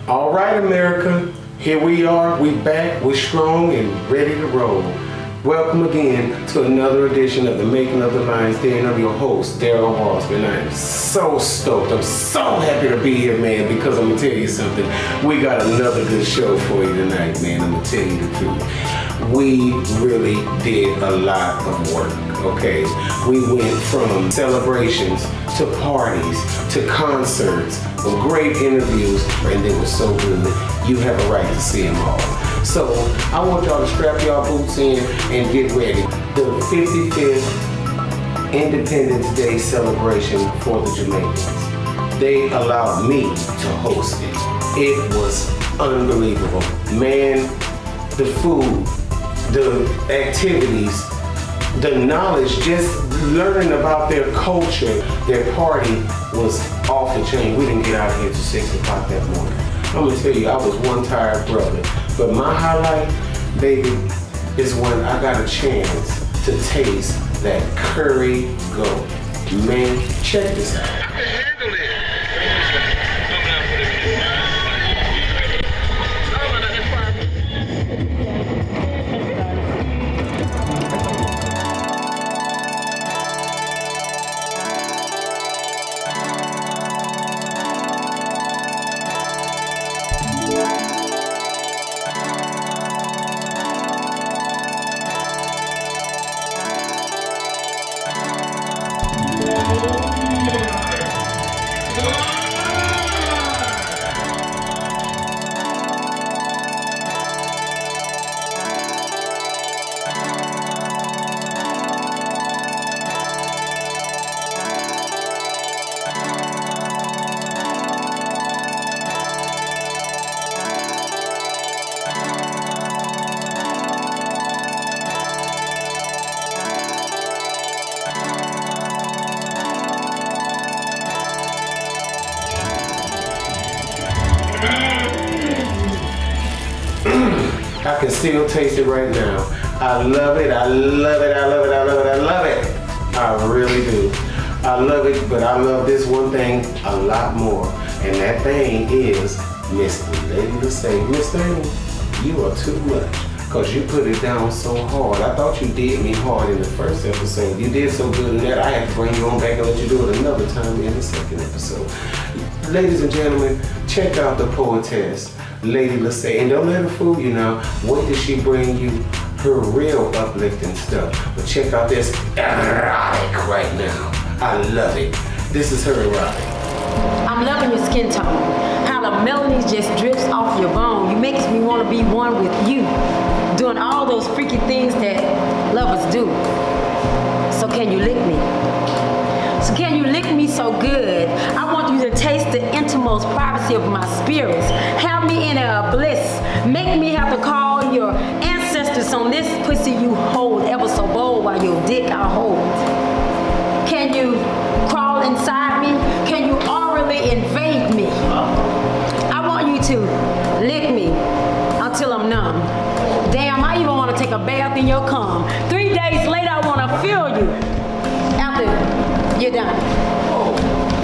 All right, America, here we are. We back, we're strong and ready to roll. Welcome again to another edition of the Making of the Lions Den. I'm your host, Daryl Walsman. I am so stoked. I'm so happy to be here, man, because I'm going to tell you something. We got another good show for you tonight, man. I'm going to tell you the truth. We really did a lot of work, okay? We went from celebrations to parties to concerts, great interviews, and they were so good. You have a right to see them all. So I want y'all to strap y'all boots in and get ready. The 55th Independence Day celebration for the Jamaicans. They allowed me to host it. It was unbelievable. Man, the food, the activities, the knowledge, just learning about their culture, their party was off the chain. We didn't get out of here till 6 o'clock that morning. I'm gonna tell you, I was one tired brother. But my highlight, baby, is when I got a chance to taste that curry goat. Man, check this out. I can handle it. I can still taste it right now. I love it, I love it, I love it, I love it, I love it. I really do. I love it, but I love this one thing a lot more. And that thing is Miss Lady to say, Miss Thing, you are too much. Cause you put it down so hard. I thought you did me hard in the first episode. You did so good in that, I had to bring you on back and let you do it another time in the second episode. Ladies and gentlemen, check out the poetess, Lady Lissay, and don't let her fool you now. Wait till she bring you her real uplifting stuff. But check out this erotic right now. I love it. This is her erotic. I'm loving your skin tone. How the melody just drips off your bone. You makes me want to be one with you. Doing all those freaky things that lovers do. So can you lick me? So can you lick me so good? I want you to taste the innermost privacy of my spirits. Have me in a bliss. Make me have to call your ancestors on this pussy you hold ever so bold while your dick I hold. Can you crawl inside me? Can you orally invade me? I want you to lick me until I'm numb. Damn, I even want to take a bath in your cum. 3 days later, I want to feel you. After you're done.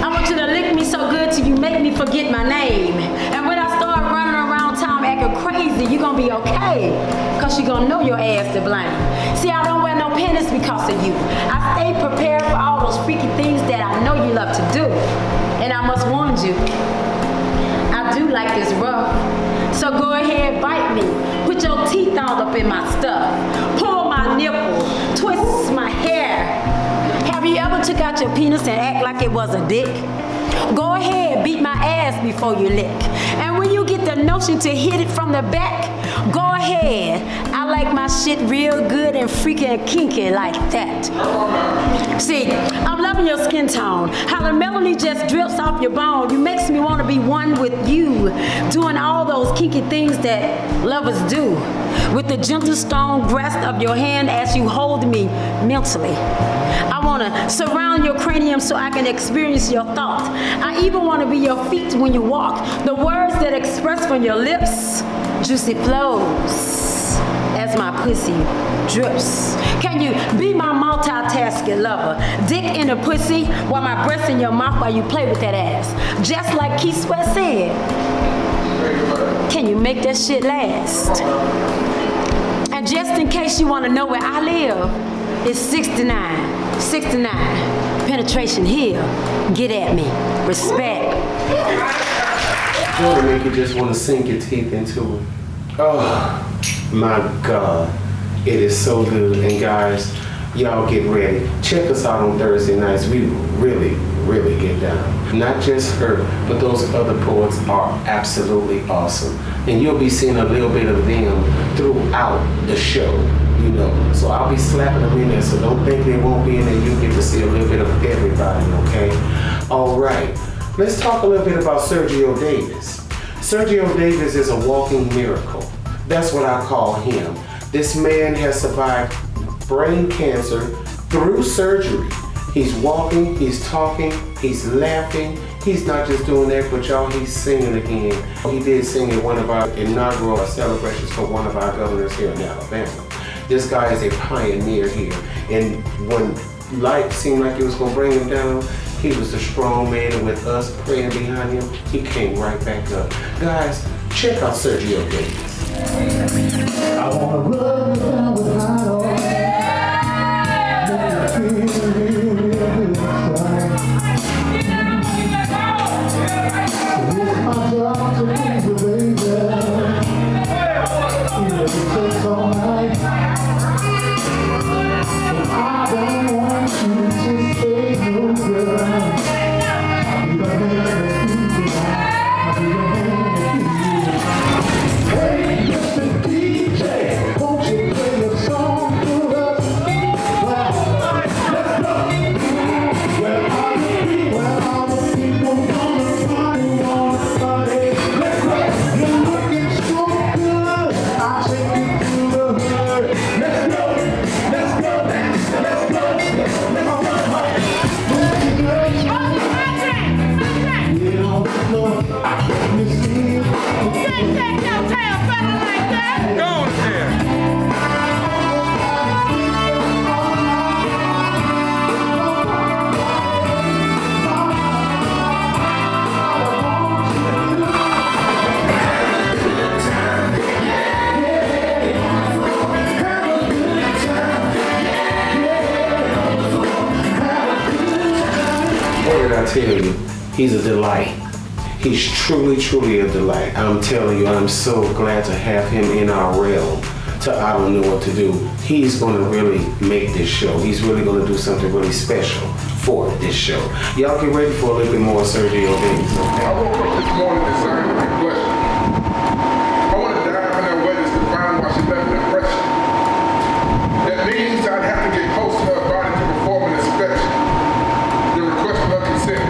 I want you to lick me so good till you make me forget my name. And when I start running around town acting crazy, you're gonna be okay. Cause you're gonna know your ass to blame. See, I don't wear no panties because of you. I stay prepared for all those freaky things that I know you love to do. And I must warn you, I do like this rough. So go ahead, bite me. Put your teeth all up in my stuff. Pull my nipple, twist my hair. Have you ever took out your penis and act like it was a dick? Go ahead, beat my ass before you lick. And when you get the notion to hit it from the back, go ahead. I like my shit real good and freaky and kinky like that. See, I'm loving your skin tone. How the melody just drips off your bone. You makes me want to be one with you. Doing all those kinky things that lovers do. With the gentle stone grasp of your hand as you hold me mentally. I want to surround your cranium so I can experience your thoughts. I even want to be your feet when you walk. The words that express from your lips, juicy flows as my pussy drips. Can you be my multitasking lover? Dick in the pussy while my breast in your mouth while you play with that ass. Just like Keith Sweat said. make that shit last. And just in case you want to know where I live, it's 69. 69. Penetration Hill. Get at me. Respect. It'll make you just want to sink your teeth into it. Oh, my God. It is so good. And guys, y'all get ready. Check us out on Thursday nights. We really get down. Not just her, but those other poets are absolutely awesome. And you'll be seeing a little bit of them throughout the show, you know. So I'll be slapping them in there, so don't think they won't be in there. You'll get to see a little bit of everybody, okay? All right, let's talk a little bit about Sergio Davis. Sergio Davis is a walking miracle. That's what I call him. This man has survived brain cancer through surgery. He's walking, he's talking, he's laughing. He's not just doing that, but y'all, he's singing again. He did sing at one of our inaugural celebrations for one of our governors here in Alabama. This guy is a pioneer here. And when life seemed like it was gonna bring him down, he was the strong man, and with us praying behind him, he came right back up. Guys, check out Sergio Davis. I wanna run down with high on. I tell you, he's a delight. He's truly a delight. I'm telling you, I'm so glad to have him in our realm. I don't know what to do. He's going to really make this show. He's really going to do something really special for this show. Y'all get ready for a little bit more Sergio Davis, okay? I woke up this morning designed with question. I want to dive in that way to find why she left an impression. That means I'd have to get close to her body to perform an inspection. Then request her consent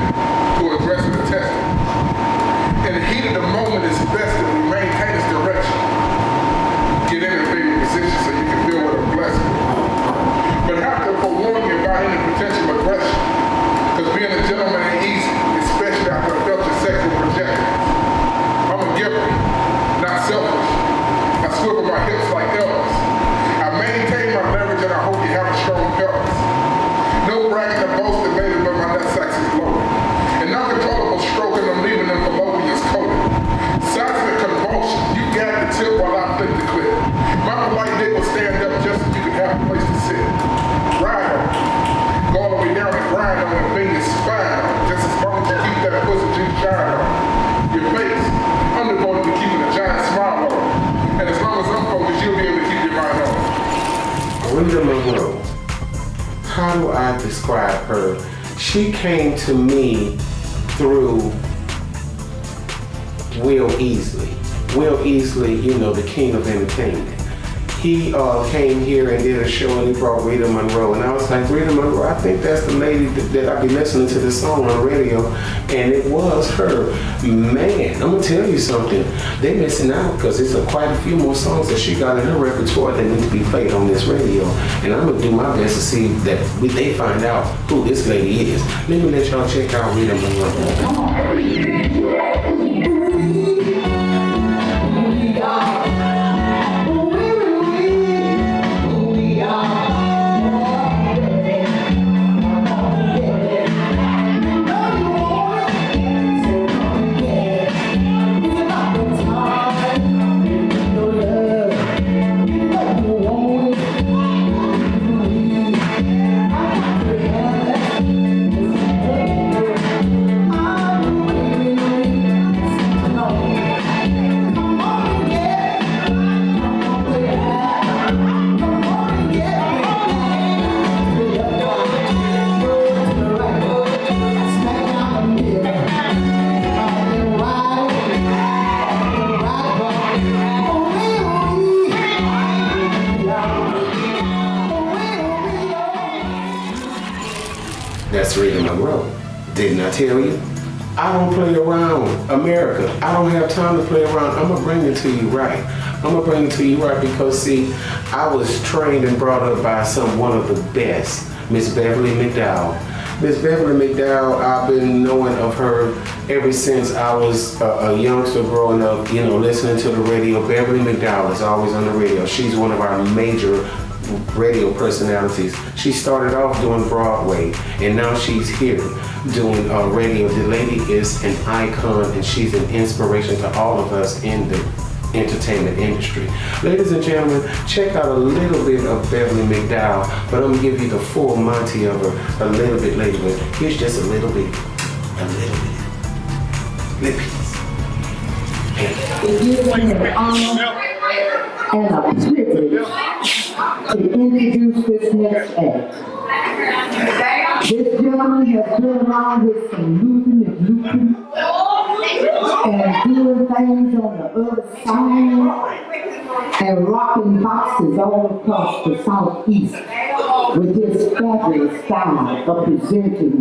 to address the testing. In the heat of the moment, it's best that we maintain its direction. Get in a favorite position so you can feel what a blessing. But have to forewarn you about any potential aggression. Because being a gentleman ain't easy, especially after I felt your sexual projections. I'm a giver, not selfish. I swivel my hips like Elvis. I maintain my leverage and I hope you have a strong pelvis. No bragging or boasting, baby, but my nutsack is loaded. And uncontrollable stroking, I'm leaving them fallopians coated. Seismic convulsion, you gag the tip while I flick the clip. My polite dick will stand up just so you can have a place to sit. Ride on. Go all the way down and grind on and bring your spine on. Just as long as you keep that pussy to shine on. Your face, I'm devoted to keeping a giant smile on. And as long as I'm focused, you'll be able to keep your mind on. Rita Monroe. How do I describe her? She came to me through Will Easley. Will Easley, you know, the king of entertainment. He came here and did a show and he brought Rita Monroe. And I was like, Rita Monroe, I think that's the lady that I be listening to this song on the radio. And it was her. Man, I'm gonna tell you something. They missing out because there's quite a few more songs that she got in her repertoire that need to be played on this radio. And I'm gonna do my best to see that they find out who this lady is. Let me let y'all check out Rita Monroe. That's Rita Monroe. Didn't I tell you? I don't play around, America. I don't have time to play around. I'm gonna bring it to you right. I'm gonna bring it to you right because see, I was trained and brought up by one of the best, Miss Beverly McDowell. Miss Beverly McDowell, I've been knowing of her ever since I was a youngster growing up, you know, listening to the radio. Beverly McDowell is always on the radio. She's one of our major radio personalities. She started off doing Broadway and now she's here doing radio. The lady is an icon and she's an inspiration to all of us in the entertainment industry. Ladies and gentlemen, check out a little bit of Beverly McDowell, but I'm gonna give you the full Monty of her a little bit later. But here's just a little bit. Lip piece. It gives me an honor and a privilege to introduce this next act. This gentleman has been around with some looping and doing things on the other side and rocking boxes all across the southeast with his fabulous style of presenting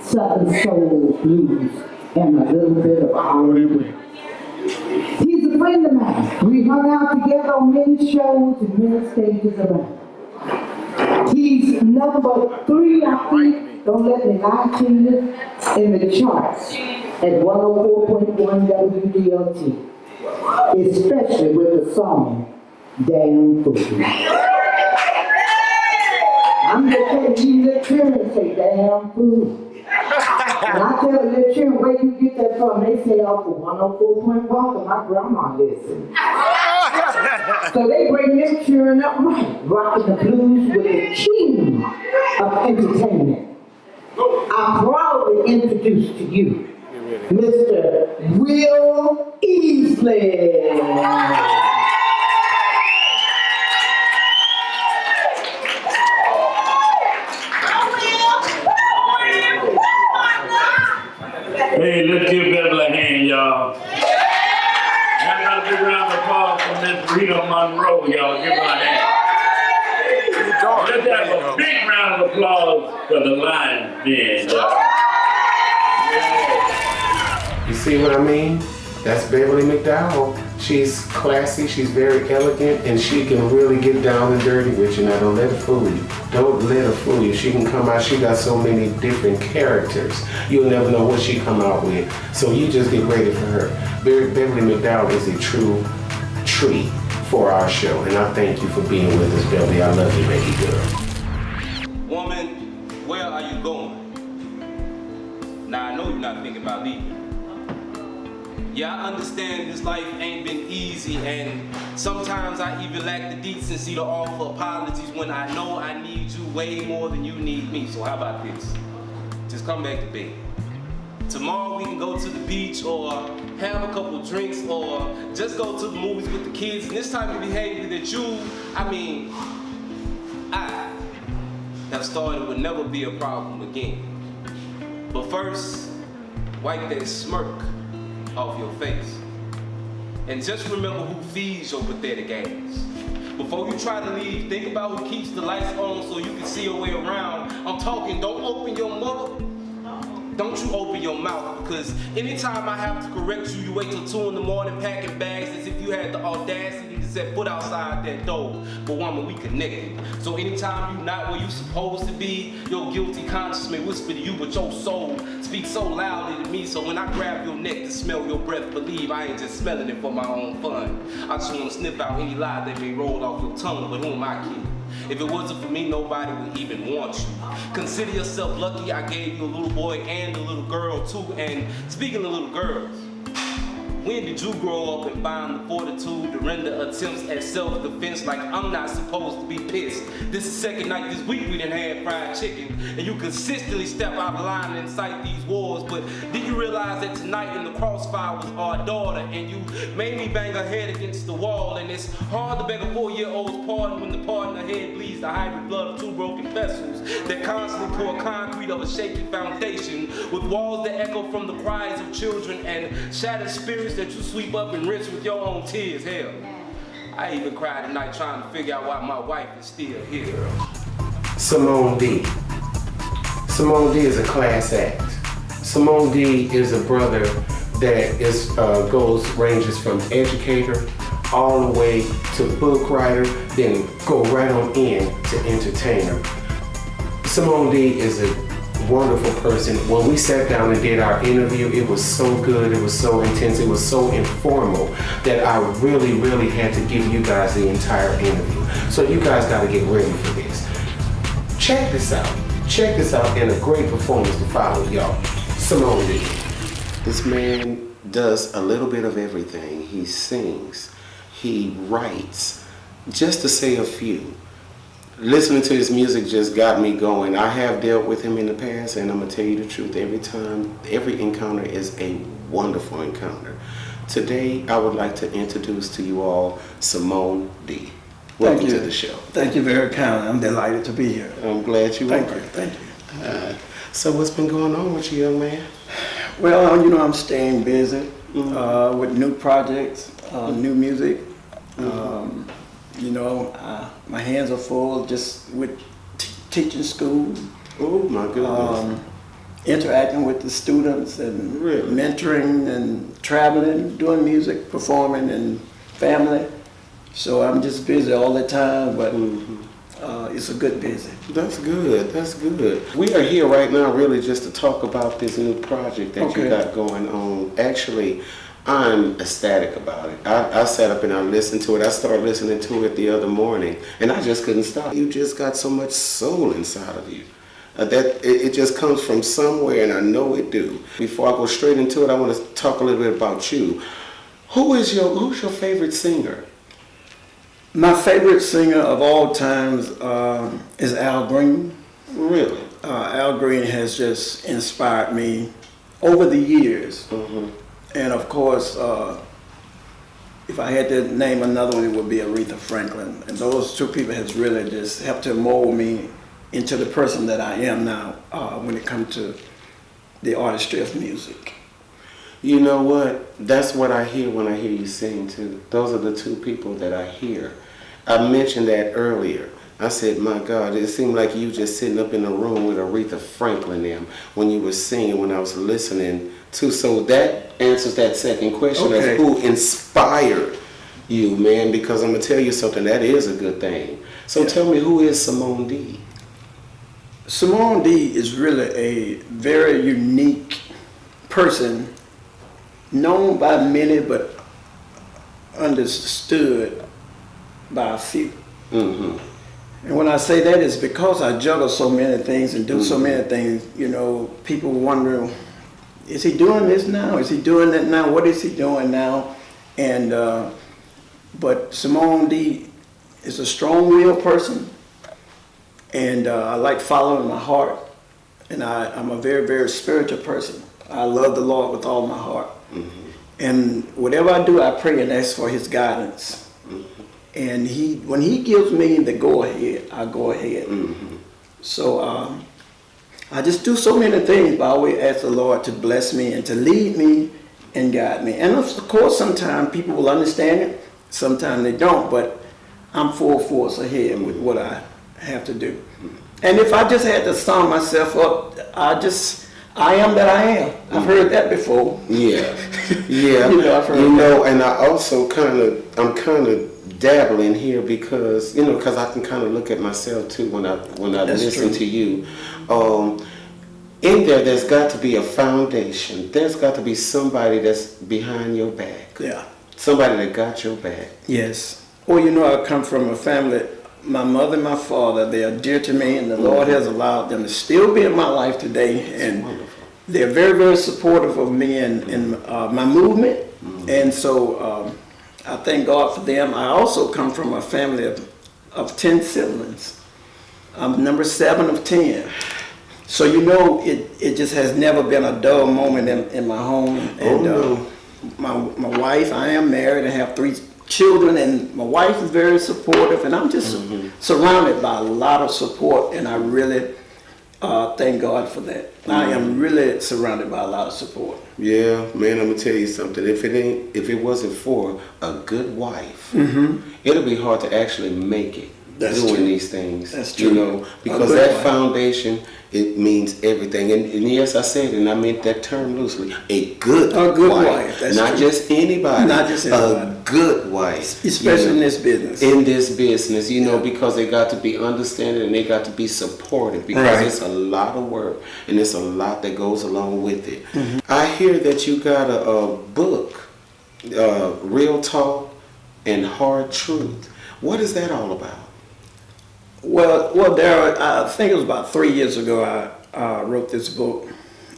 Southern soul blues and a little bit of R&B. He's a friend of mine. We hung out together on many shows and many stages around. He's number 3, I think, don't let me lie to you, in the charts at 104.1 WDLT, especially with the song, Damn Fool. I'm just telling you, let children say, Damn Fool. And I tell the little children, where you get that from? They say off of 104.1, because my grandma listened. So they bring them children up right, rocking the blues with the king of entertainment. I proudly introduce to you, Mr. Will Easley. Hey, let's give Beverly a hand, y'all. Have a big round of applause for Miss Rita Monroe, y'all. Give her a hand. Let's have a big round of applause for the Lions Den, y'all. You see what I mean? That's Beverly McDowell. She's classy, she's very elegant, and she can really get down and dirty with you. Now don't let her fool you. Don't let her fool you. She can come out, she got so many different characters. You'll never know what she come out with. So you just get ready for her. Beverly McDowell is a true treat for our show. And I thank you for being with us, Beverly. I love you, baby girl. Woman, where are you going? Now I know you're not thinking about leaving. Yeah, I understand this life ain't been easy, and sometimes I even lack the decency to offer apologies when I know I need you way more than you need me. So how about this? Just come back to bed. Tomorrow we can go to the beach or have a couple drinks or just go to the movies with the kids. And this type of behavior that I have started would never be a problem again. But first, wipe that smirk off your face. And just remember who feeds your pathetic ass. Before you try to leave, think about who keeps the lights on so you can see your way around. I'm talking, don't open your mouth. Don't you open your mouth, because anytime I have to correct you, you wait till 2 in the morning packing bags as if you had the audacity to set foot outside that door. But woman, we connected. So anytime you not where you supposed to be, your guilty conscience may whisper to you, but your soul speaks so loudly to me. So when I grab your neck to smell your breath, believe I ain't just smelling it for my own fun. I just want to sniff out any lie that may roll off your tongue, but who am I kidding? If it wasn't for me, nobody would even want you. Consider yourself lucky I gave you a little boy and a little girl too. And speaking of little girls, when did you grow up and find the fortitude to render attempts at self-defense like I'm not supposed to be pissed? This is second night this week we done had fried chicken, and you consistently step out of line and incite these wars. But did you realize that tonight in the crossfire was our daughter, and you made me bang her head against the wall? And it's hard to beg a 4-year-old's pardon when the part in her head bleeds the hybrid blood of 2 broken vessels that constantly pour concrete of a shaky foundation, with walls that echo from the cries of children and shattered spirits that you sweep up and rinse with your own tears. Hell, I even cried tonight trying to figure out why my wife is still here. Simone B. Simone D is a class act. Simone D is a brother that ranges from educator all the way to book writer, then go right on in to entertainer. Simone D is a wonderful person. When we sat down and did our interview, it was so good, it was so intense, it was so informal that I really, really had to give you guys the entire interview. So you guys got to get ready for this. Check this out. Check this out, and a great performance to follow, y'all. Simone D. This man does a little bit of everything. He sings, he writes, just to say a few. Listening to his music just got me going. I have dealt with him in the past, and I'm gonna tell you the truth. Every encounter is a wonderful encounter. Today, I would like to introduce to you all Simone D. Welcome to the show. Thank you very kindly. I'm delighted to be here. I'm glad you are. Thank you. So what's been going on with you, young man? Well, I'm staying busy with new projects, new music. My hands are full just with teaching school. Oh my goodness. Interacting with the students and Really? mentoring and traveling, doing music, performing, and family. So I'm just busy all the time, but it's a good busy. That's good. That's good. We are here right now really just to talk about this new project that you got going on. Actually, I'm ecstatic about it. I sat up and I listened to it. I started listening to it the other morning, and I just couldn't stop. You just got so much soul inside of you. That it just comes from somewhere, and I know it do. Before I go straight into it, I want to talk a little bit about you. Who's your favorite singer? My favorite singer of all times is Al Green. Really? Al Green has just inspired me over the years. And of course, if I had to name another one, it would be Aretha Franklin. And those two people has really just helped to mold me into the person that I am now when it comes to the artistry of music. You know what? That's what I hear when I hear you sing too. Those are the two people that I hear. I mentioned that earlier. I said, my God, it seemed like you just sitting up in the room with Aretha Franklin them when you were singing, when I was listening to. So that answers that second question of who inspired you, man, because I'm going to tell you something, that is a good thing. So tell me, who is Simone D? Simone D is really a very unique person, known by many but understood by a few. And when I say that, it's because I juggle so many things and do so many things. People wonder, is he doing this now? Is he doing that now? What is he doing now? And but Simone D is a strong-willed person, and I like following my heart. And I'm a very, very spiritual person. I love the Lord with all my heart. And whatever I do, I pray and ask for His guidance. And when He gives me the go-ahead, I go ahead. So I just do so many things, but I always ask the Lord to bless me and to lead me and guide me. And of course, sometimes people will understand it, sometimes they don't, but I'm full force ahead with what I have to do. And if I just had to sum myself up, I am that I am. I've heard that before. Yeah. I've heard that. And I also I'm kind of dabbling here because I can kind of look at myself too when I listen to you. In there's got to be a foundation. There's got to be somebody that's behind your back. Yeah. Somebody that got your back. Yes. Well, I come from a family. My mother and my father, they are dear to me, and the Lord has allowed them to still be in my life today. And wonderful. They're very, very supportive of me and my movement. And so I thank God for them. I also come from a family of 10 siblings. I'm number 7 of 10. So it just has never been a dull moment in my home. And my wife, I am married and have 3 children, and my wife is very supportive, and I'm just surrounded by a lot of support, and I really thank God for that. I am really surrounded by a lot of support. Yeah, man, I'm gonna tell you something. If it wasn't for a good wife, it'll be hard to actually make it. doing true. these things. That's true. You know, because good that wife. foundation, it means everything. And yes, I said, and I meant that term loosely. A good wife. That's not true. just anybody. Not just anybody. A good wife. Especially you know, in this business. In this business, you know, because they got to be understanding and they got to be supported because Right. it's a lot of work and it's a lot that goes along with it. Mm-hmm. I hear that you got a book, Real Talk and Hard Truth. What is that all about? Well, Daryl, I think it was about 3 years ago I wrote this book.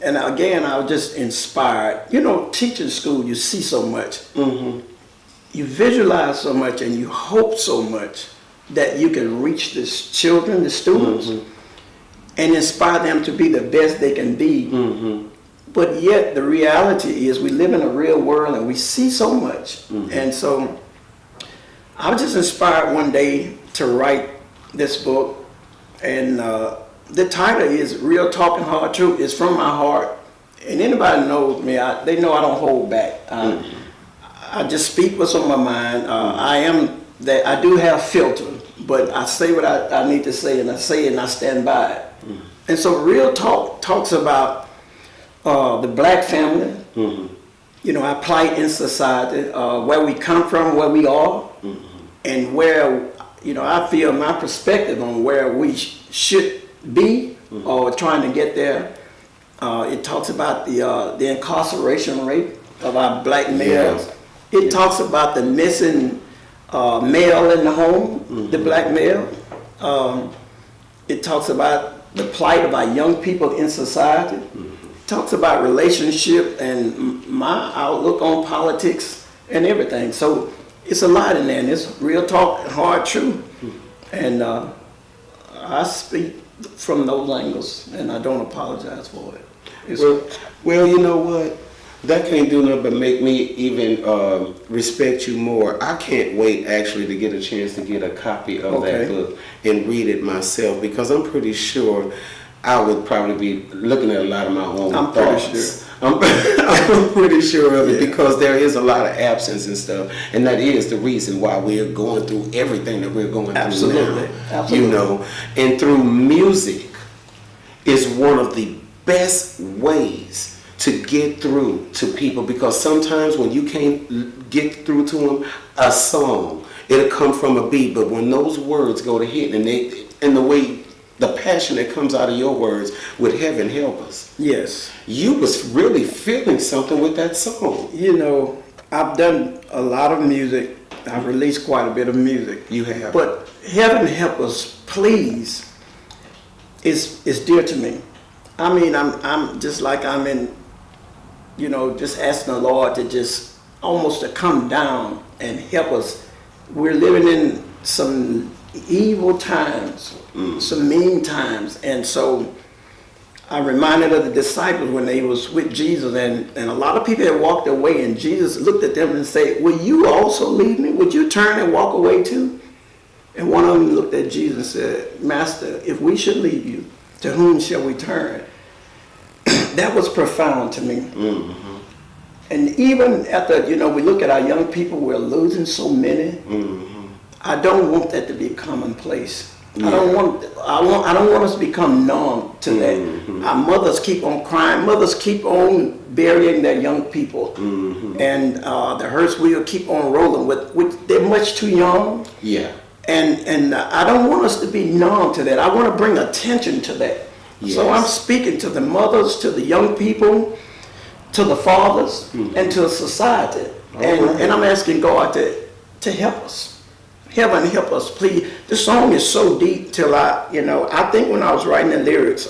And again, I was just inspired. You know, teaching school, you see so much. Mm-hmm. You visualize so much and you hope so much that you can reach the children, the students, and inspire them to be the best they can be. Mm-hmm. But yet the reality is we live in a real world and we see so much. And so I was just inspired one day to write this book. And the title is Real Talk and Hard Truth. It's from my heart. And anybody knows me, they know I don't hold back. I just speak what's on my mind. I do have filter, but I say what I need to say, and I say it and I stand by it. And so Real Talk talks about the black family, you know, our plight in society, where we come from, where we are, and where, you know, I feel my perspective on where we should be or trying to get there. It talks about the incarceration rate of our black males. It talks about the missing male in the home, the black male. It talks about the plight of our young people in society. It talks about relationship and my outlook on politics and everything. So it's a lot in there, and it's real talk and hard truth. And I speak from those angles, and I don't apologize for it. Well, you know what? That can't do nothing but make me even respect you more. I can't wait actually to get a chance to get a copy of that book and read it myself, because I'm pretty sure I would probably be looking at a lot of my own thoughts. I'm pretty sure of it, because there is a lot of absence and stuff, and that is the reason why we're going through everything that we're going through now. Absolutely. You know, and through music is one of the best ways to get through to people, because sometimes when you can't get through to them, a song, it'll come from a beat, but when those words go to hit and the way the passion that comes out of your words, would heaven help us. Yes. You was really feeling something with that song. You know, I've done a lot of music. I've released quite a bit of music. You have. But heaven help us, please, is dear to me. I mean, I'm just like I'm in, you know, just asking the Lord to just almost to come down and help us. We're living in some evil times, some mean times, and so I'm reminded of the disciples when they was with Jesus, and a lot of people had walked away, and Jesus looked at them and said, "Will you also leave me? Would you turn and walk away too?" And one of them looked at Jesus and said, "Master, if we should leave you, to whom shall we turn?" That was profound to me. And even after, you know, we look at our young people, we're losing so many. I don't want that to be commonplace. I don't want us to become numb to that. Our mothers keep on crying. Mothers keep on burying their young people, and the hearse wheel keep on rolling. With they're much too young. Yeah. And I don't want us to be numb to that. I want to bring attention to that. Yes. So I'm speaking to the mothers, to the young people, to the fathers, and to society. And I'm asking God to help us. Heaven help us, please. This song is so deep till I think when I was writing the lyrics,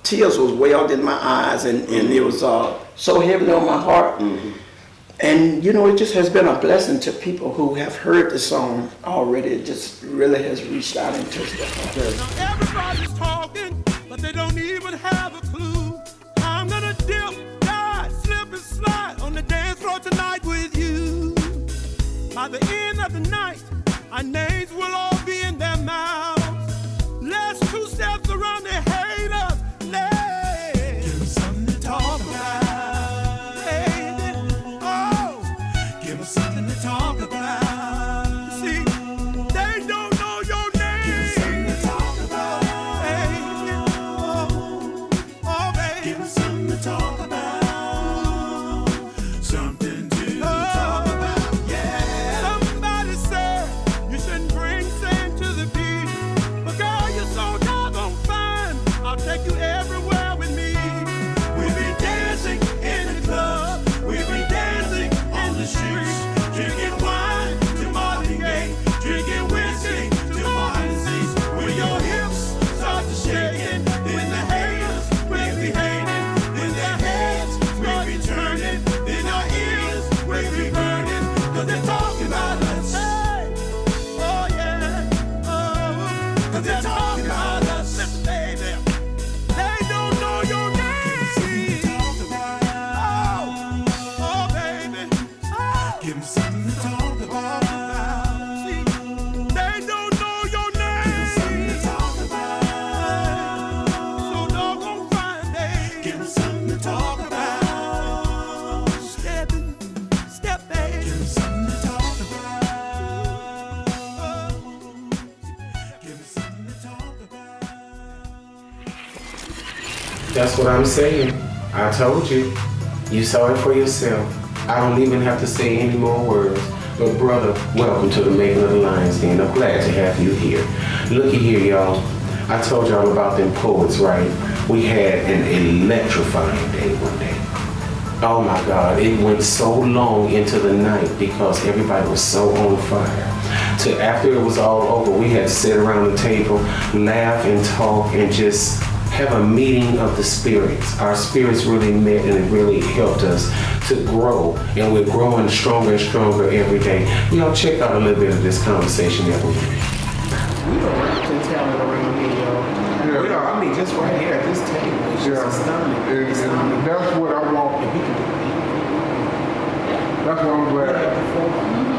tears was welled in my eyes, and it was so heavy on my heart. And you know, it just has been a blessing to people who have heard the song already. It just really has reached out and touched their heart. Now everybody's talking, but they don't even have a clue. I'm gonna dip, dive, slip and slide on the dance floor tonight with you. By the end of the night, our names will all be in their mouths. Let's 2 steps around the haters. Give me something to talk about, baby. Oh, give me something to talk about. See, they don't Give them something to talk about. See, they don't know your name. Give them something to talk about. So doggone Friday. Give them something to talk about. Stepping. Give them something to talk about. Give them something to talk about. That's what I'm saying. I told you. You saw it for yourself. I don't even have to say any more words. But brother, welcome to the Making of the Lions Den. I'm glad to have you here. Looky here, y'all. I told y'all about them poets, right? We had an electrifying day one day. Oh my God, it went so long into the night because everybody was so on fire. So after it was all over, we had to sit around the table, laugh and talk and just have a meeting of the spirits. Our spirits really met and it really helped us to grow, and we're growing stronger and stronger every day. Y'all check out a little bit of this conversation that we had. We are rapping talent around here, y'all. Yeah. We are, I mean, just right here at this table. It's just astounding. And that's what I want. And we can do it. That's what I'm glad.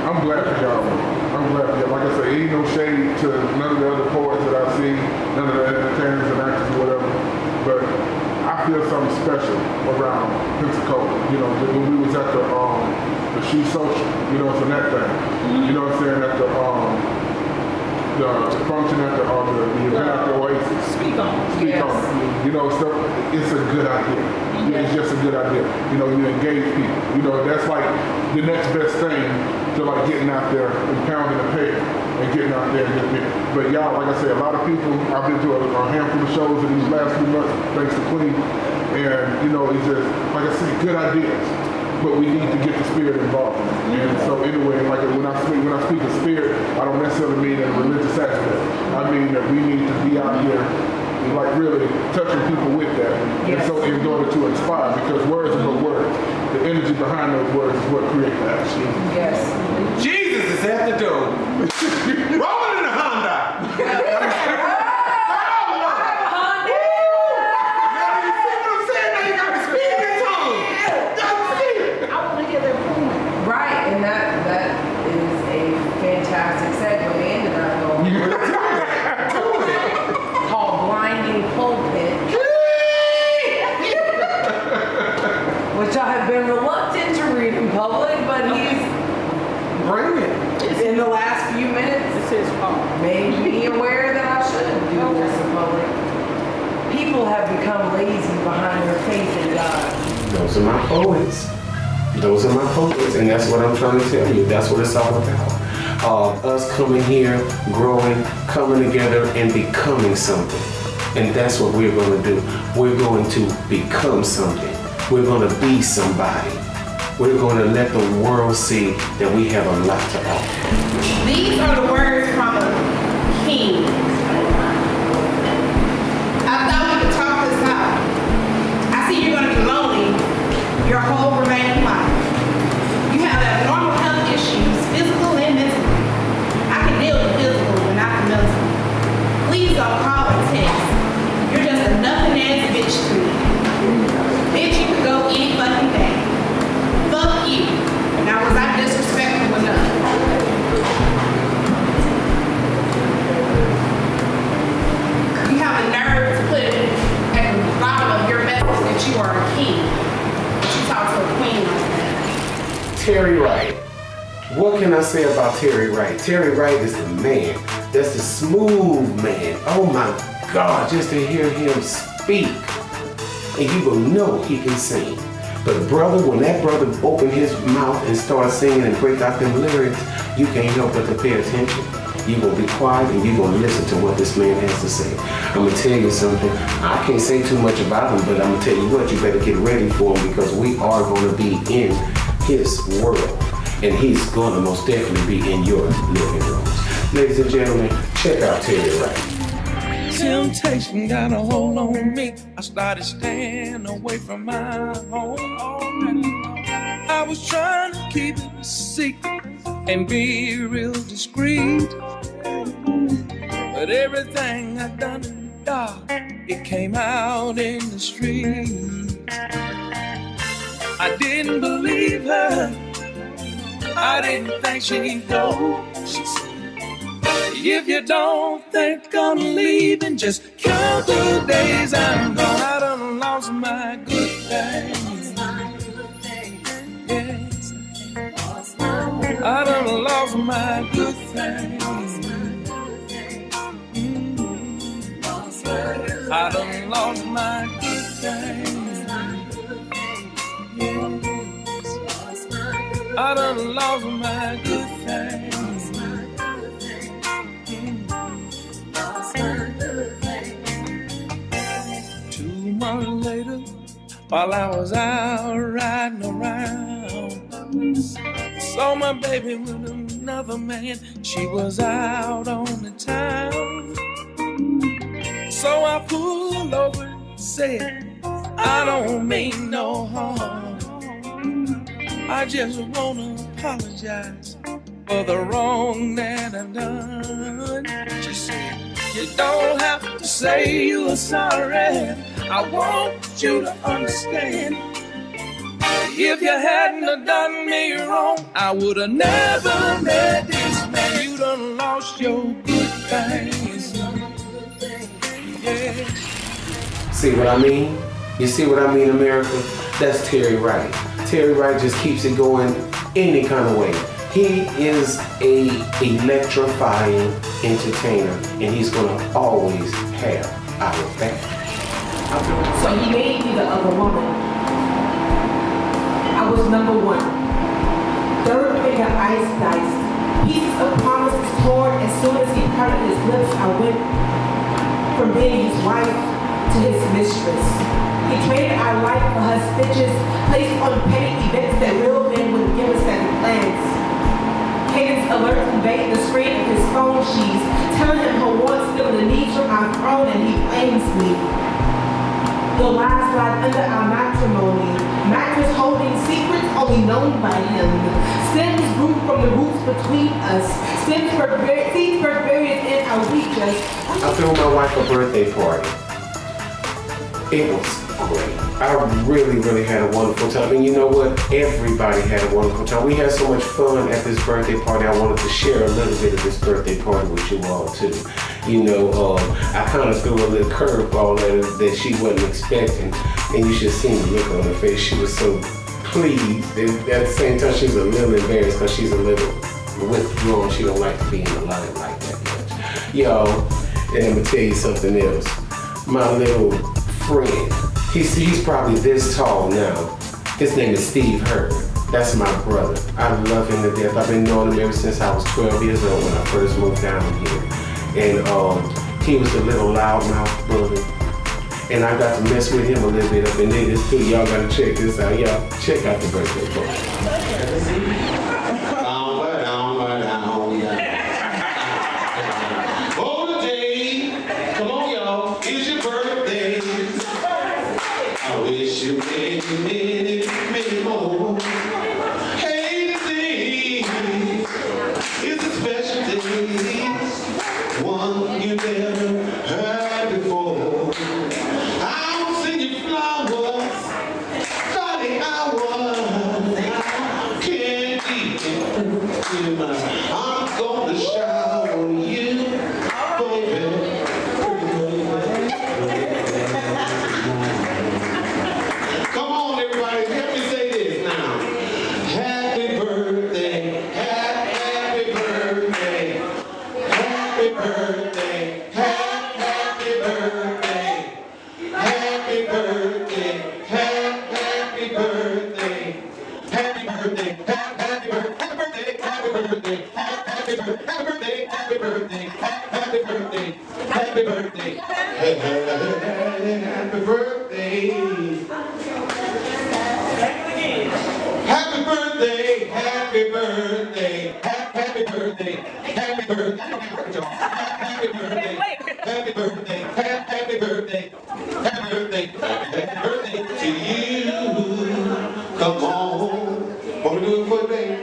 I'm glad for y'all. I'm glad for y'all. Like I say, ain't no shade to none of the other poets that I see, none of the entertainers and actors or whatever. But I feel something special around Pensacola. You know, when we was at the She Social, you know, it's a net thing. You know what I'm saying? At the function at the event at the Oasis. Speak on. Speak on. You know, so it's a good idea. It's just a good idea. You know, you engage people. You know, that's like the next best thing to like getting out there and pounding the pavement and getting out there and getting it. But y'all, like I said, a lot of people, I've been to a handful of shows in these last few months, thanks to Queen. And, you know, it's just, like I said, good ideas. But we need to get the spirit involved. And so anyway, like when I speak of spirit, I don't necessarily mean in a religious aspect. I mean that we need to be out here like really touching people with that. Yes. And so in order to inspire, because words are no words. The energy behind those words is what creates the action. Yes. Jesus is at the door. Rolling in a Honda. Right, and that is a fantastic segue into that goal. Called Blinding Pulpit. Which I have been reluctant to read in public, but he's Bring it. in the last few minutes It's his fault. made me aware that I shouldn't do this in public. People have become lazy behind their faith in God. Those are my poets. Those are my poets, and that's what I'm trying to tell you. That's what it's all about. Us coming here, growing, coming together, and becoming something. And that's what we're going to do. We're going to become something. We're going to be somebody. We're going to let the world see that we have a lot to offer. These are the words from a king. I thought we could talk this out. I see you're going to be lonely your whole remaining life. You have abnormal health issues, physical and mental. I can deal with physical, but not the mental. Please don't call or text. You're just a nothing ass bitch to me. Bitch, you could go any fucking day. Fuck you. Now was I disrespectful enough? You have the nerve to put at the bottom of your message that you are a king. You talk to a queen like that. Terry Wright. What can I say about Terry Wright? Terry Wright is the man. That's the smooth man. Oh my God, just to hear him speak. And you will know he can sing. But brother, when that brother opened his mouth and started singing and break out them lyrics, you can't help but to pay attention. You're going to be quiet and you're going to listen to what this man has to say. I'm going to tell you something. I can't say too much about him, but I'm going to tell you what, you better get ready for him because we are going to be in his world. And he's going to most definitely be in your living room. Ladies and gentlemen, check out Terry Wright. Temptation got a hold on me. I started staying away from my home. I was trying to keep it a secret and be real discreet. But everything I done in the dark, it came out in the street. I didn't believe her. I I didn't think she'd go. She said, if you don't think I'm leaving, just count the days I'm gone. I done lost my good thing. Yes, I done lost my good thing. I done lost my good thing. Yes, I done lost my good thing. 2 months later, while I was out riding around, saw my baby with another man. She was out on the town. So I pulled over and said, I don't mean no harm. I just wanna apologize for the wrong that I've done. She said, you don't have to say you're sorry. I want you to understand. If you hadn't have done me wrong, I would have never met this man. You done lost your good things. Yeah. See what I mean? You see what I mean, America? That's Terry Wright. Terry Wright just keeps it going any kind of way. He is a electrifying entertainer, and he's gonna always have our back. So he made me the other woman. I was number one. Third finger ice diced. Pieces of promises torn. As soon as he parted his lips, I went from being his wife to his mistress. He traded our life for her stitches, placed on petty events that real men wouldn't give us second glance. Cadence alerts invade the screen of his phone sheets, telling him her wants still the needs from our throne, and he blames me. The lies lie under our matrimony, mattress holding secrets only known by him. Stems grew from the roots between us. Seeds were buried in our weakness. I threw my wife a birthday party. It was great. I really had a wonderful time. And you know what? Everybody had a wonderful time. We had so much fun at this birthday party. I wanted to share a little bit of this birthday party with you all too. You know, I kind of threw a little curveball at her that she wasn't expecting. And you should have seen the look on her face. She was so pleased. And at the same time, she was a little embarrassed because she's a little withdrawn. She don't like to be in the limelight that much. Yo, and I'm going to tell you something else. My little friend, he's probably this tall now. His name is Steve Herbert. That's my brother. I love him to death. I've been knowing him ever since I was 12 years old when I first moved down here. And he was a little loudmouth bully. And I got to mess with him a little bit up in there too. Y'all gotta check this out. Y'all check out the birthday party. Oh, day, come on y'all, it's your birthday. I wish you many more. Hey, today is a special day, one you never heard before. I'll sing you flowers, starting hours, candy in my. I'm gonna shower you, baby. Come on, everybody, help me say this now. Happy birthday, happy birthday, happy birthday, happy birthday, happy birthday, happy birthday, happy birthday, happy birthday, happy birthday, happy birthday, happy birthday, happy birthday, happy birthday, happy birthday, happy birthday. Happy birthday, happy birthday, happy birthday, happy birthday, happy birthday, happy birthday, happy birthday, happy birthday, happy birthday to you. Come on, want me to do it for you, baby?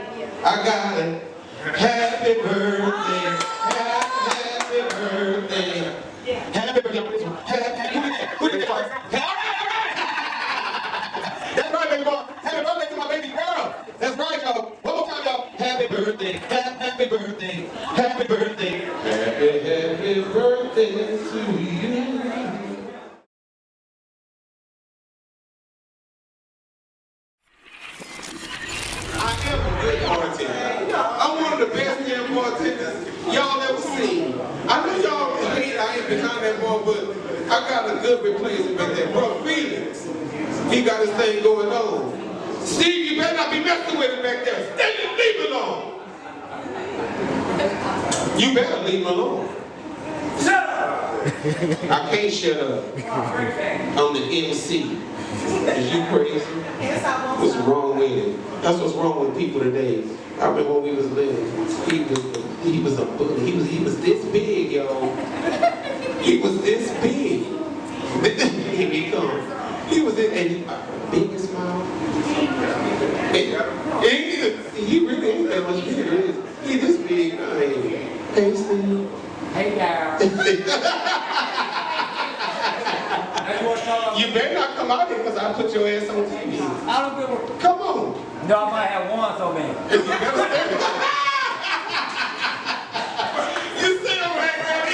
I got it. Happy birthday, happy birthday, happy birthday, That's right, baby boy. Happy birthday to my baby girl. That's right, y'all. One more time, y'all. Happy Happy birthday, happy birthday, happy birthday, happy birthday to you. I am a good bartender. I'm one of the best damn bartenders y'all ever seen. I know y'all hate I ain't behind that bar, but I got a good replacement back there. Bro, Felix, he got his thing going on. Steve, you better not be messing with him back there. Leave him alone. You better leave him alone. Shut up! I can't shut up. I'm the MC. Is you crazy? What's wrong with it? That's what's wrong with people today. I remember when we was little, he was a bully. He was this big, y'all. He was this big. Here he comes. He was in and biggest smile. He really ain't that much bigger. He this big. Hey, Steve. Hey, Darryl. You better not come out here because I'll put your ass on TV. I don't give a... Come on. No, I might have one so man. You see him right there?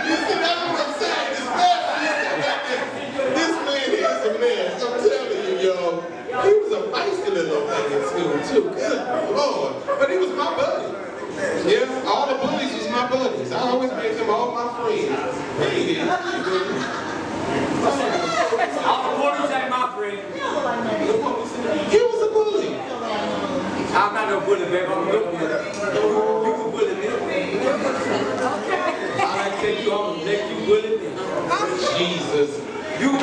You see, that's what I'm saying. This man is a mess. I'm telling you, y'all. He was a feisty little thing in school, too. Good Lord. But he was my buddy. Yeah, all the bullies was my buddies. I always made them all my friends. Hey, All the bullies ain't my friend. he was a bully. I'm not no bully, baby. I'm a good bully. You can bully me. I like to take you on the neck, you bully me. Jesus. You can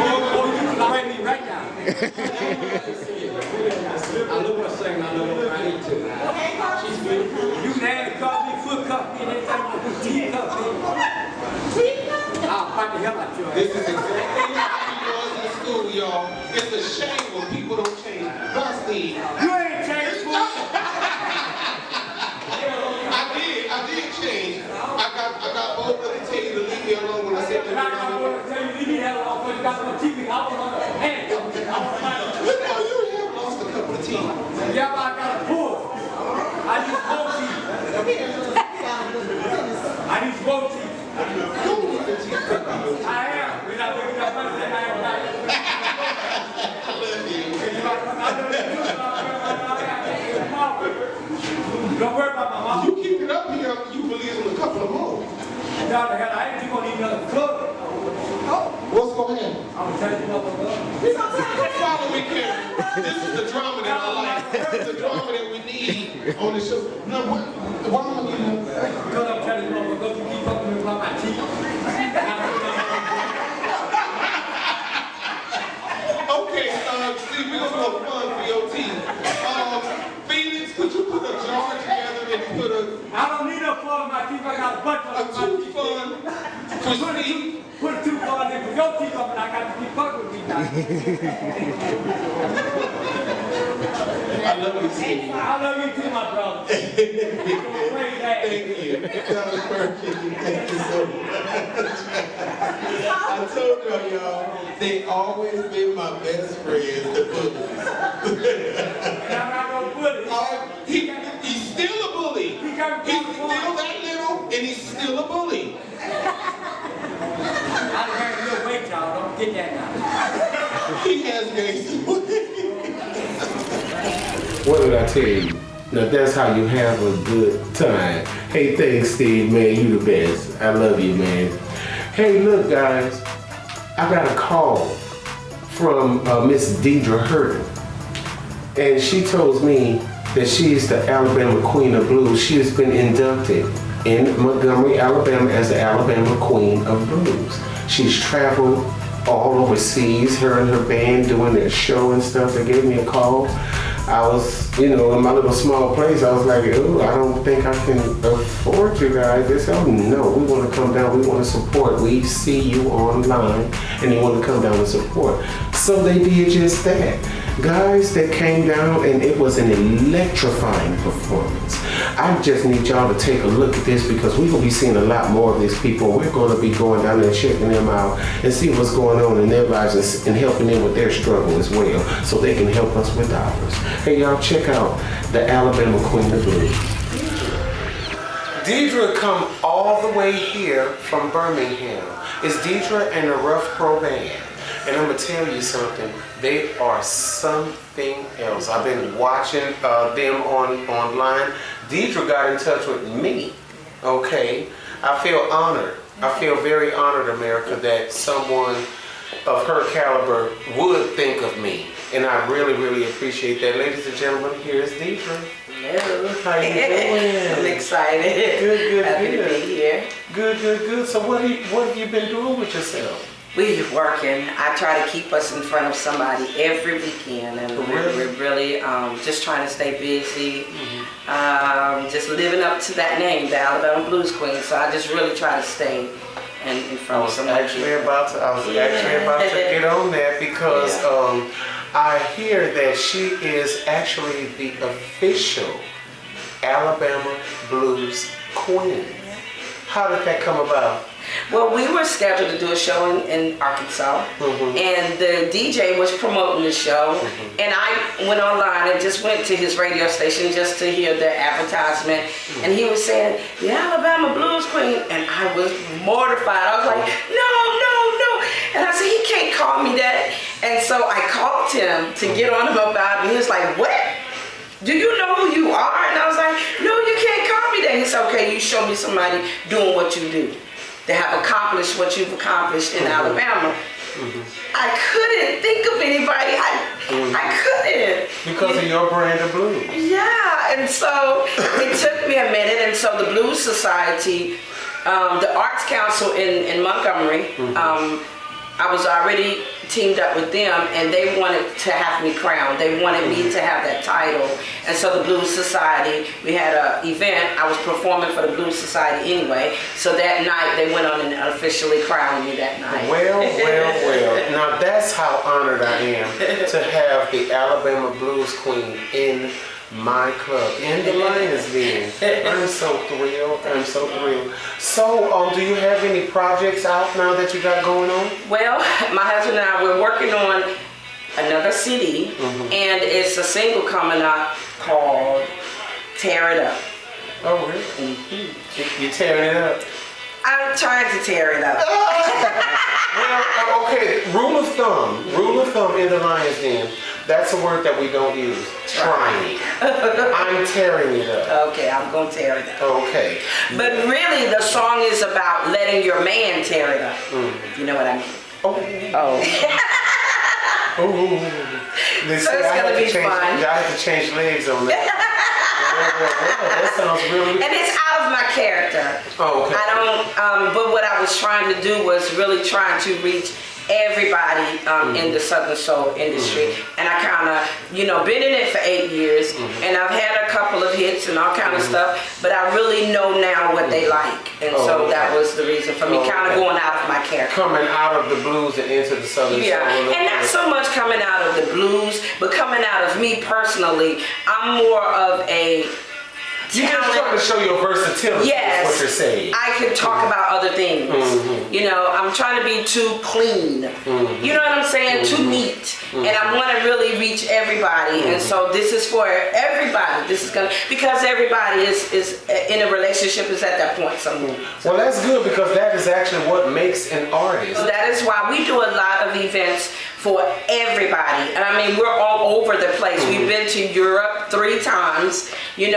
fight me right now. I love what I'm saying, I love what I need to. She's beautiful. You can have to call me, foot cup me, and anything you do, teeth cup me. I'll fight the hell out you. This is exactly how he was in school, y'all. It's a shame when people don't change. Steve. You ain't changed, fool. I did change. I got both of them to tell you to leave me alone when I said that. I want to tell you, you have a you got some TV. I was on the hand. Look how you have lost a couple of teeth. Yeah, but I got a pull. I need smoke teeth. I need smoke teeth. I am. We're not looking at money. I am not. I love you. Don't worry about my mom. You keep it up here, you believe in a couple of more. Down the hell, I ain't gonna need another club. What's going to happen? I'm gonna tell you what we're going. Follow me, Karen. This is the drama that I like. This is the drama that we need on the show. No, why am I getting that? Because I'm telling you what we're going to keep talking to me about my teeth. Okay, see, we're going to have fun for your teeth. Felix, could you put a jar together and put a... I don't need no fun in my teeth. I got a bunch of them. A tooth fun for Steve. Put a tooth fun in for your teeth up and I got to keep fucking with me now. I love you, Steve. I love you too, my brother. Thank you. That was perfect. Thank you so much. I told y'all, they always been my best friends, the bullies. I'm not no bully. He's still a bully. He's still that little, and he's still a bully. I done heard a little weight, y'all. Don't get that now. He has gained some weight. What did I tell you? Now that's how you have a good time. Hey, thanks, Steve, man. You the best. I love you, man. Hey, look, guys. I got a call from Miss Deidre Hurd. And she told me that she's the Alabama Queen of Blues. She has been inducted in Montgomery, Alabama as the Alabama Queen of Blues. She's traveled all overseas, her and her band doing their show and stuff. They gave me a call. I was, in my little small place, I was like, oh, I don't think I can afford you guys. They said, oh no, we want to come down, we want to support. We see you online and you want to come down and support. So they did just that. guys that came down, and it was an electrifying performance. I just need y'all to take a look at this because we're going to be seeing a lot more of these people. We're going to be going down there and checking them out and see what's going on in their lives and helping them with their struggle as well so they can help us with ours. Hey, y'all, check out the Alabama Queen of Blues. Deidre come all the way here from Birmingham. It's Deidre and the Rough Pro Band. And I'm going to tell you something. They are something else. I've been watching them online. Deidre got in touch with me. Okay. I feel honored. I feel very honored, America, that someone of her caliber would think of me. And I really, really appreciate that. Ladies and gentlemen, here's Deidre. Hello. How you doing? I'm excited. Good, Happy good. to be here. Good. So what have you been doing with yourself? We're working. I try to keep us in front of somebody every weekend, and we're really just trying to stay busy, just living up to that name, the Alabama Blues Queen. So I just really try to stay in front of somebody. I was actually about to get on that because I hear that she is actually the official Alabama Blues Queen. How did that come about? Well, we were scheduled to do a show in Arkansas, and the DJ was promoting the show, and I went online and just went to his radio station just to hear the advertisement, and he was saying, the Alabama Blues Queen, and I was mortified. I was like, no, and I said, he can't call me that, and so I called him to get on him about it, and he was like, what? Do you know who you are? And I was like, no, you can't call me that. He said, okay, you show me somebody doing what you do, to have accomplished what you've accomplished in Alabama. I couldn't think of anybody. I couldn't. Because of your brand of blues. Yeah, and so it took me a minute, and so the Blues Society, the Arts Council in Montgomery, I was already teamed up with them, and they wanted to have me crowned. They wanted me to have that title. And so the Blues Society, we had an event. I was performing for the Blues Society anyway. So that night, they went on and officially crowned me that night. Well. Now that's how honored I am to have the Alabama Blues Queen in my club, in the Lions Den. I'm so thrilled. So, do you have any projects out now that you got going on? Well, my husband and I, we're working on another CD, and it's a single coming out called Tear It Up. Oh, really? You tearing it up? I'm trying to tear it up. Well, okay, rule of thumb in the Lions Den, that's a word that we don't use. Trying. I'm tearing it up. Okay, I'm gonna tear it up. Okay. But really, the song is about letting your man tear it up. You know what I mean? Oh. So it's gonna be fun. I have to change legs on that. That sounds really. And it's out of my character. Oh, okay. I don't. But what I was trying to do was really trying to reach everybody in the Southern Soul industry, and I kind of, been in it for 8 years, and I've had a couple of hits and all kind of stuff, but I really know now what they like, and so that was the reason for me kind of going out of my character. Coming out of the blues and into the Southern Soul. Yeah, and not so much coming out of the blues, but coming out of me personally. I'm more of a You're just trying to show your versatility. Yes, is what you're saying. I can talk about other things. I'm trying to be too clean. You know what I'm saying? Too neat. And I want to really reach everybody. And so this is for everybody. This is because everybody is in a relationship is at that point somewhere. Well, that's good because that is actually what makes an artist. That is why we do a lot of events for everybody. I mean, we're all over the place. We've been to Europe 3 times, and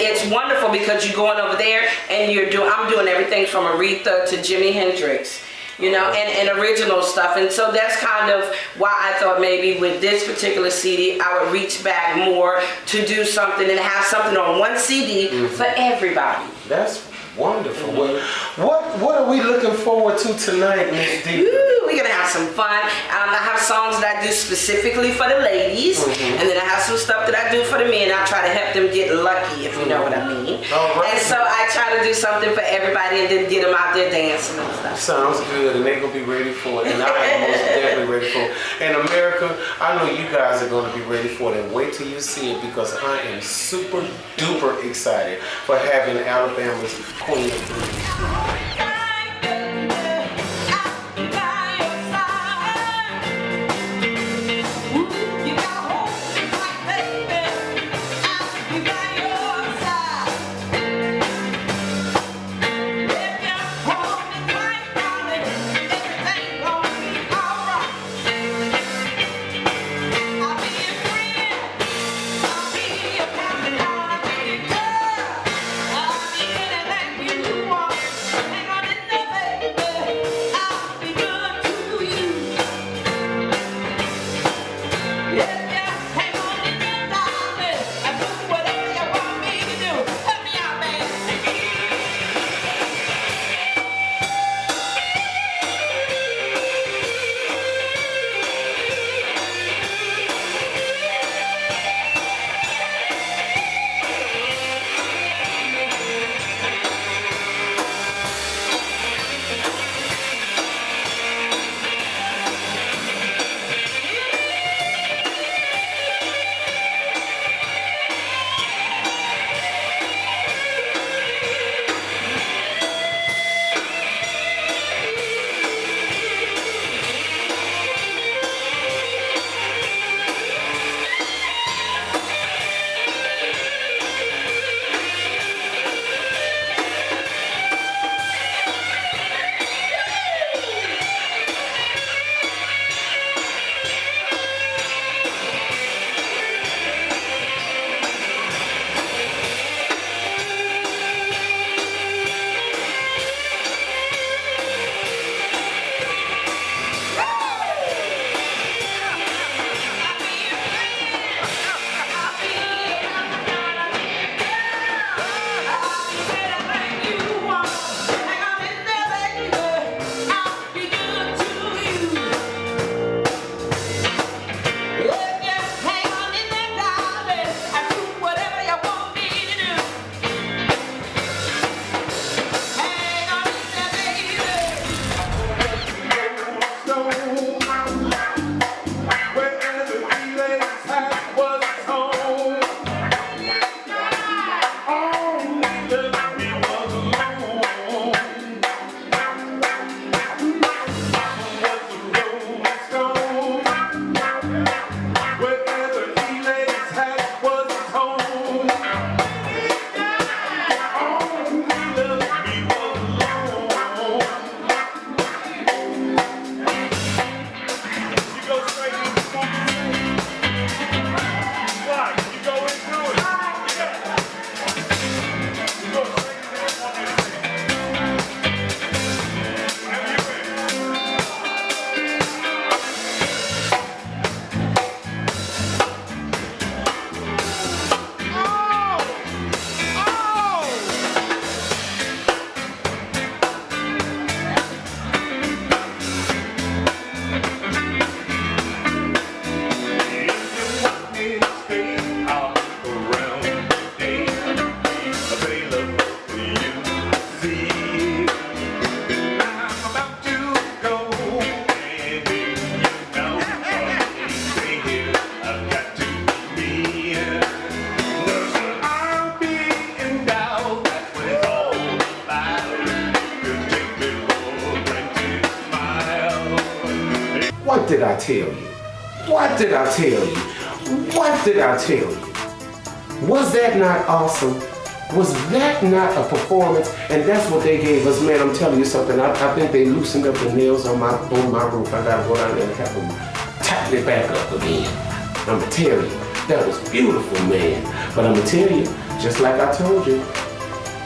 it's wonderful because you're going over there and I'm doing everything from Aretha to Jimi Hendrix, and original stuff. And so that's kind of why I thought maybe with this particular CD, I would reach back more to do something and have something on one CD for everybody. That's wonderful. What are we looking forward to tonight, Miss D? We're gonna have some fun. I have songs that I do specifically for the ladies, and then I have some stuff that I do for the men. I try to help them get lucky, if you know what I mean. And so I I try to do something for everybody and then get them out there dancing and stuff. Sounds good, and they're gonna be ready for it, and I am most definitely ready for it. And America, I know you guys are gonna be ready for it, and wait till you see it, because I am super duper excited for having Alabama's Queen of Blues. What did I tell you? What did I tell you? What did I tell you? Was that not awesome? Was that not a performance? And that's what they gave us. Man, I'm telling you something. I think they loosened up the nails on my roof. I gotta go down there and have them tighten it back up again. I'm gonna tell you, that was beautiful, man. But I'm gonna tell you, just like I told you,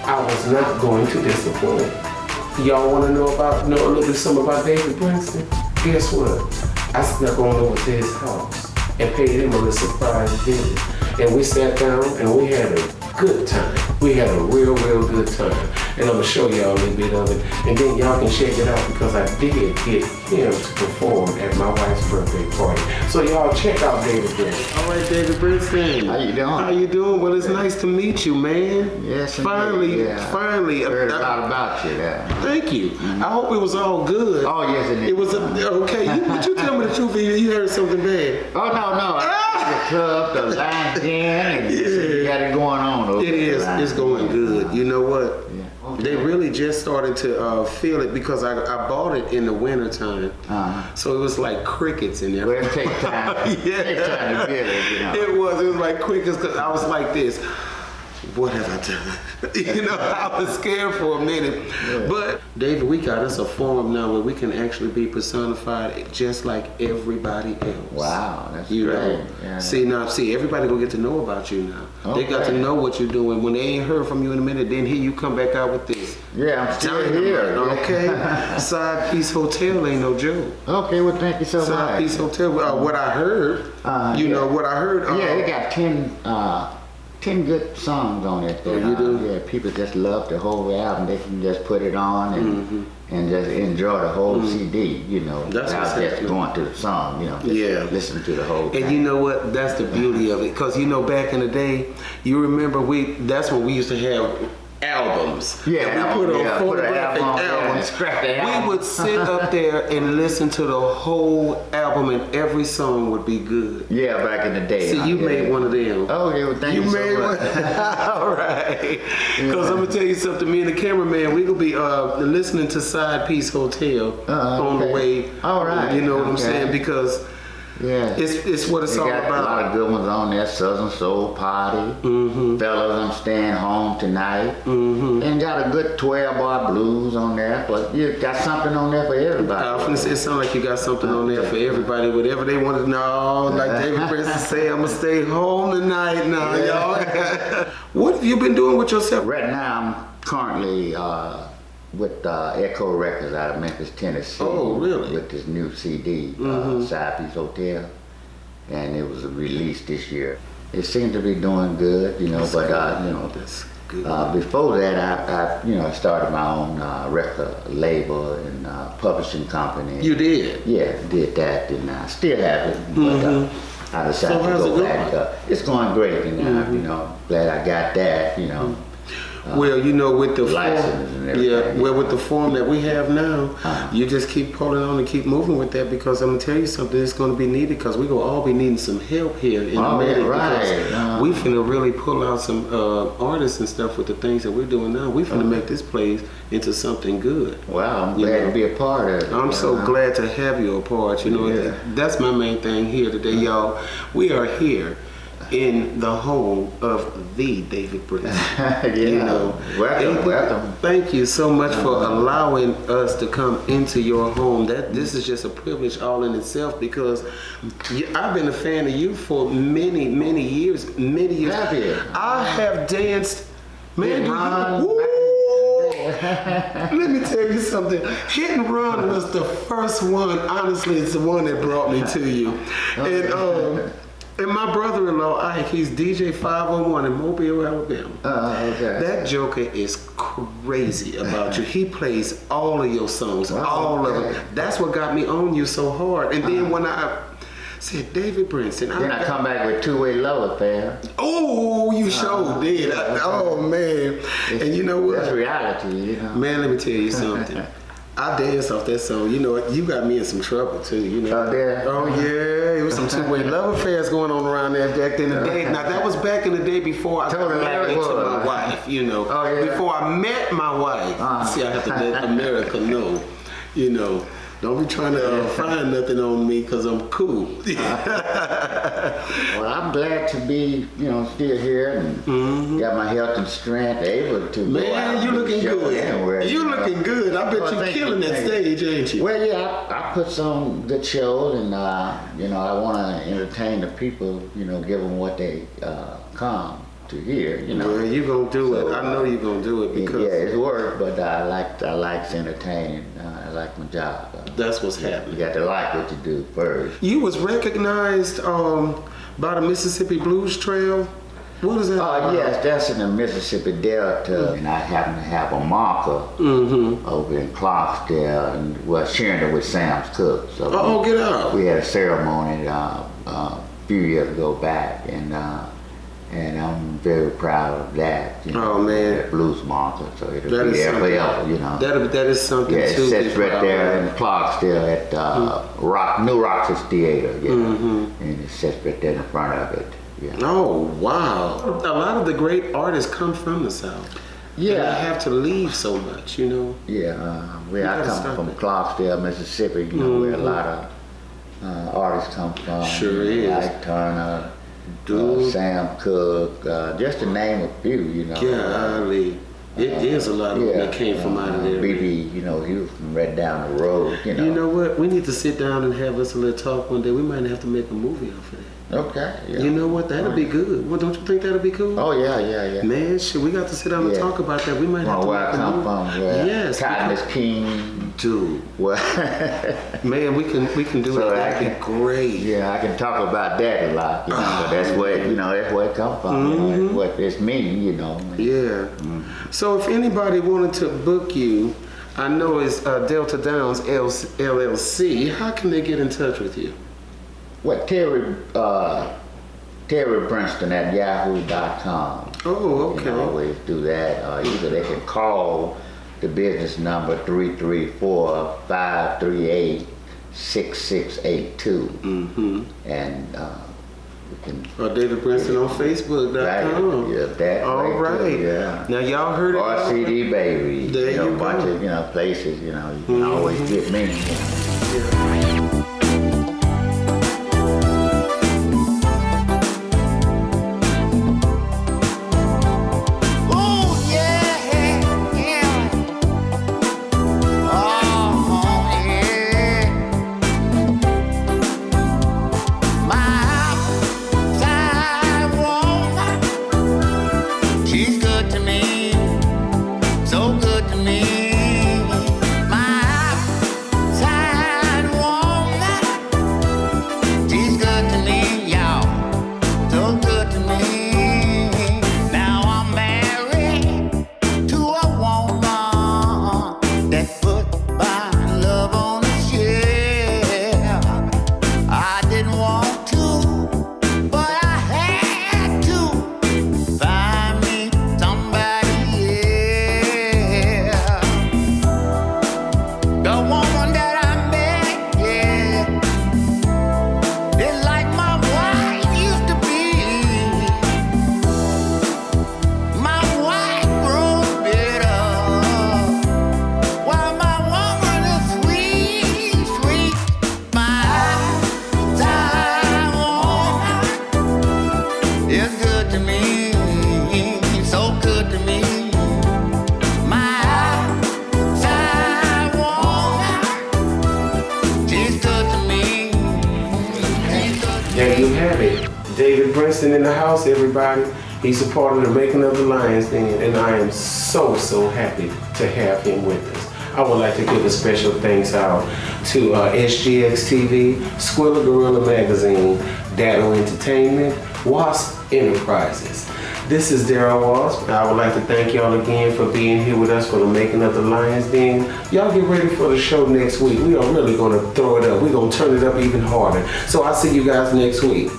I was not going to disappoint. Y'all wanna know a little bit something about David Princeton? Guess what? I snuck on over to his house and paid him a little surprise visit. And we sat down and we had a good time. We had a real good time. And I'm gonna show y'all a little bit of it. And then y'all can check it out because I did get him to perform at my wife's birthday party. So y'all check out David Brinson. All right, David Brinson. How you doing? How you doing? Well, it's nice to meet you, man. Yes, finally. I heard a lot about you there. Thank you. I hope it was all good. Oh, yes, it is. It was okay. But you tell me the truth. You heard something bad. Oh, no. The club, the Lions Den, and you got it going on over It is. there. It's going good. You know what? Yeah. Okay. They really just started to feel it because I bought it in the winter time. So it was like crickets in there. Well, it takes time. Yeah. It takes time to get it, you know. It was like crickets because I was like this. What have I done? You know, I was scared for a minute. Yeah. But David, we got us a forum now where we can actually be personified just like everybody else. Wow, that's You great. know, Yeah. see, everybody gonna get to know about you now. They got to Okay. know what you're doing. When they ain't heard from you in a minute, then here you come back out with this. Yeah, I'm still Dynamite, here. Okay, Side Piece Hotel ain't no joke. Okay, well, thank you so Side much. Piece Hotel. What I heard, you know what I heard. Yeah, it got 10 good songs on it. Oh, you do? Yeah, people just love the whole album. They can just put it on and just enjoy the whole CD, you know, That's without what's just happening. going to the song, you know. Just Yeah. listen to the whole thing. And you know what? That's the beauty of it. Because, you know, back in the day, you remember that's when we used to have albums. Yeah, And we put on put an photographic album on there and albums. scrap the album. We would sit up there and listen to the whole album and every song would be good. Yeah, back in the day. See, you yeah. made one of them. Oh, yeah, well, thank you, made so one. much. All right. Because I'm going to tell you something. Me and the cameraman, we going to be listening to Side Piece Hotel on the okay. way. All right. You know what I'm Okay. saying? Because Yeah. it's what it's They all got about. a lot of good ones on there. Southern Soul Party. Fellas, I'm staying home tonight. And got a good 12-bar blues on there. But you got something on there for everybody. It sounds like you got something on there for everybody, whatever they want to know. Like David Prince say, I'm going to stay home tonight now, y'all. What have you been doing with yourself? Right now, I'm currently with Echo Records out of Memphis, Tennessee. Oh, really? With this new CD, Side Piece Hotel. And it was released this year. It seemed to be doing good, you know, That's but, good. you know, That's good. before that, I started my own record label and publishing company. You did? Yeah, did that, and I still have it, but I decided So to how's go it back. going? It's going great, and you know, glad I got that, you know. Well, you know, with the license form, and everything. well, with the form that we have now, you just keep pulling on and keep moving with that because I'm gonna tell you something. It's gonna be needed because we gonna all be needing some help here in Oh, the yeah, minute right. because we finna really pull out some artists and stuff with the things that we're doing now. We finna make this place into something good. Wow, I'm You glad know. to be a part of it. I'm so glad to have you a part. You know, Yeah. that's my main thing here today, y'all. We are here in the home of the David Brinson. Yeah, You know, welcome. Thank you so much for allowing us to come into your home. This is just a privilege all in itself because I've been a fan of you for many years. Have you? I have danced. Man, do Run. you, Woo! Let me tell you something. Hit and Run was the first one. Honestly, it's the one that brought me to you. And my brother-in-law, Ike, he's DJ 501 in Mobile, Alabama. Okay. That joker is crazy about you. He plays all of your songs, all of them. That's what got me on you so hard. And then when I said David Brinson, Then I come back with Two-Way Love Affair. Oh, you sure did. Oh man. And you know what? That's reality, you know. Man, let me tell you something. I danced off that song. You know, you got me in some trouble too. You know. Oh, yeah. Oh yeah, it was some two-way love affairs going on around there back in the day. Now that was back in the day before I got Totally like married it to my was. wife. You know. Oh, yeah. Before I met my wife. See, I have to let America know. You know. Don't be trying to find nothing on me because I'm cool. Well, I'm glad to be, you know, still here and got my health and strength, able to go out Man, you and looking show good. anywhere, You know. looking good. I bet Well, you thank killing that thank stage, ain't you? Well, yeah, I put some good shows, and you know, I want to entertain the people. You know, give them what they come to hear. You know, Well, you gonna do So, it. I know you gonna do it because yeah, it's work, but I like entertaining. I like my job. that's what's You happening. got to like what you do first. You was recognized by the Mississippi Blues Trail What is that? Yes, that's in the Mississippi Delta, and I happen to have a marker over in Clarksdale, and sharing it with Sam's Cook. So get out. We had a ceremony a few years ago back, and I'm very proud of that. You know, that blues marker, so it'll be there forever. You know, that is something. Yeah, it too sits right there in Clarksdale at New Roxas Theater. Yeah, and it sits right there in front of it. Yeah. Oh wow! A lot of the great artists come from the South. Yeah, and they have to leave so much, you know. Yeah, I come from Clarksdale, Mississippi. You know, where a lot of artists come from. Sure is. Ike Turner, Sam Cooke, just to name a few. You know. Golly. It is a lot of them that came from out of there. BB, you know, he was from right down the road. You know. You know what? We need to sit down and have us a little talk one day. We might have to make a movie off of that. Okay. Yeah. You know what? That'll be good. Well, don't you think that'll be cool? Oh yeah. Man, shit, we got to sit down and talk about that. We might have to. Where I come from, yes. Cotton is king. Dude. Well, man, we can do it. That'd be great. Yeah, I can talk about that a lot. You know, but that's where it comes from. You know, it's me. You know. Yeah. So if anybody wanted to book you, I know it's Delta Downs LLC. How can they get in touch with you? What, Terry Princeton at yahoo.com. Oh, okay. You can always do that. Either they can call the business number 334-538-6682. And we can. Or David Princeton on Facebook.com. Yeah, that. All right. Yeah. Now y'all heard it. Or CD Baby. There you a bunch of places. You know, you can always get me. You know. There you have it. David Princeton in the house, everybody. He's a part of the making of the Lions Den, and I am so happy to have him with us. I would like to give a special thanks out to SGX TV, Squilla Gorilla Magazine, Dado Entertainment, Wasp Enterprises. This is Daryl Wasp. I would like to thank y'all again for being here with us for the making of the Lions Den. Y'all get ready for the show next week. We are really going to throw it up. We're going to turn it up even harder. So I'll see you guys next week.